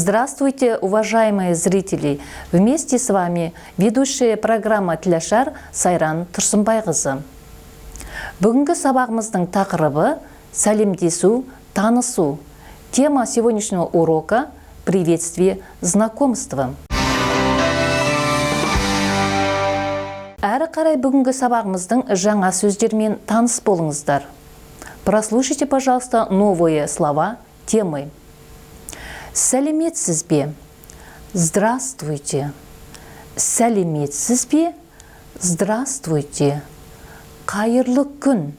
Здравствуйте, уважаемые зрители! Вместе с вами ведущая программа «Тілашар» Сайран Тұрсынбайқызы. Бүгінгі сабағымыздың тақырыбы «Сәлемдесу, танысу». Тема сегодняшнего урока – «Приветствие, знакомство». Әрі қарай бүгінгі сабағымыздың жаңа сөздермен таныс болыңыздар. Прослушайте, пожалуйста, новые слова темы. Сәлеметсіз бе? Здравствуйте. Сәлеметсіз бе? Здравствуйте. Қайырлы күн.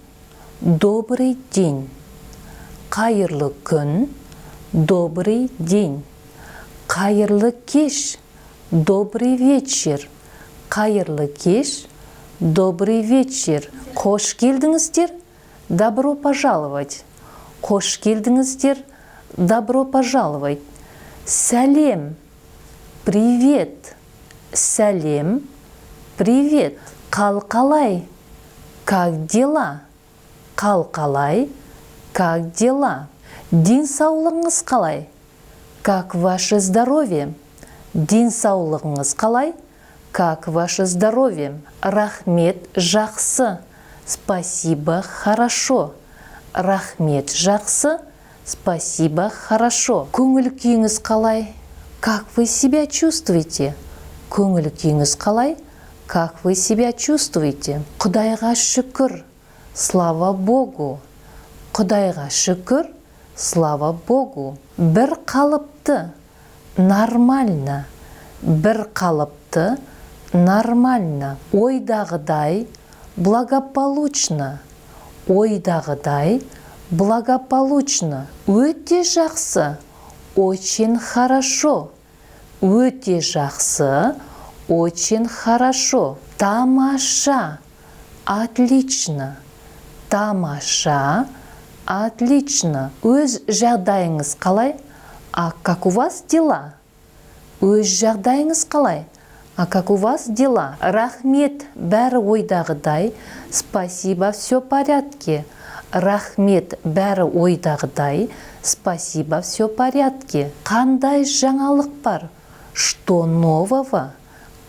Добрый день. Қайырлы күн. Добрый день. Қайырлы кеш. Добрый вечер. Қайырлы кеш. Добрый вечер. Қош келдіңіздер. Добро пожаловать. Қош келдіңіздер. Добро пожаловать. Сәлем. Привет. Сәлем. Привет. Қалқалай. Как дела? Қалқалай. Как дела? Денсаулығыңыз қалай? Как ваше здоровье? Денсаулығыңыз қалай? Как ваше здоровье? Рахмет, жақсы. Спасибо, хорошо. Рахмет, жақсы. Спасибо, хорошо. Көңіл күйіңіз қалай? Как вы себя чувствуете? Көңіл күйіңіз қалай? Как вы себя чувствуете? Құдайға шүкір. Слава Богу. Құдайға шүкір. Слава Богу. Бір қалыпты. Нормально. Бір қалыпты. Нормально. Ойдағыдай. Благополучно. Ойдағыдай. Благополучно. Өте жақсы. Очень хорошо. Өте жақсы. Очень хорошо. Тамаша. Отлично. Тамаша. Отлично. Өз жағдайыңыз қалай? А как у вас дела? Өз жағдайыңыз қалай? А как у вас дела? Рахмет, бәрі ойдағыдай. Спасибо, все в порядке. Рахмет, бәрі ойдағыдай. Спасибо, все в порядке. Қандай жаңалық бар? Что нового?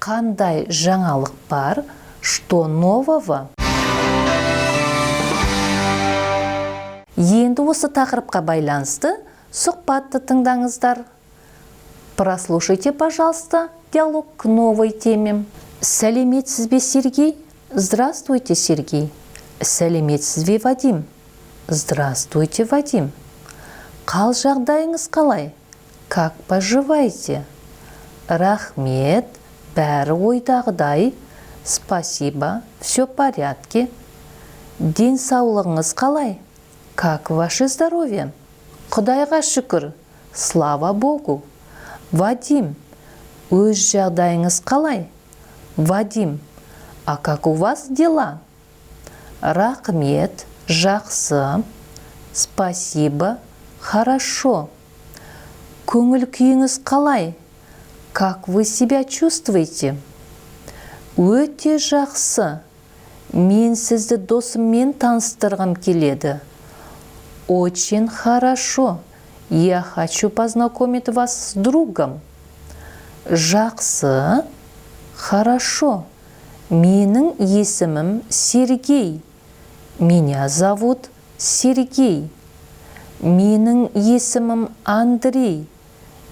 Қандай жаңалық бар? Что нового? Енді осы тақырыпқа байланысты сұхбатты тыңдаңыздар. Прослушайте, пожалуйста, диалог к новой теме. Сәлеметсіз бе, Сергей? Здравствуйте, Сергей. Сәлеметсіз бе, Вадим? Здравствуйте, Вадим. Қал жағдайыңыз қалай? Как поживаете? Рахмет, бәрі ойдағыдай. Спасибо, все в порядке. Денсаулығыңыз қалай? Как ваше здоровье? Құдайға шүкір. Слава Богу. Вадим, өз жағдайыңыз қалай? Вадим, а как у вас дела? Рахмет, жақсы. Спасибо, хорошо. Көңіл күйіңіз қалай? Как вы себя чувствуете? Өте жақсы. Мен сізді досыммен таныстырғым келеді. Очень хорошо. Я хочу познакомить вас с другом. Жақсы. Хорошо. Менің есімім Сергей. Меня зовут Сергей. Менің есімім Андрей.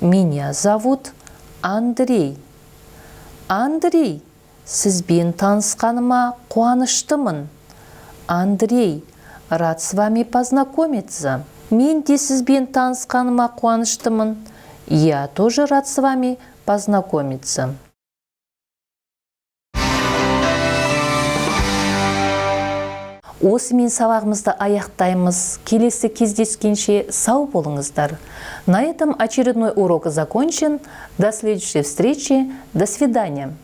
Меня зовут Андрей. Андрей, сізбен танысқаныма қуаныштымын. Андрей, рад с вами познакомиться. Мен де сізбен танысқаныма қуаныштымын. Я тоже рад с вами познакомиться. Осымен сабағымызды аяқтаймыз. Келесі кездескенше сау болыңыздар. На этом очередной урок закончен. До следующей встречи. До свидания.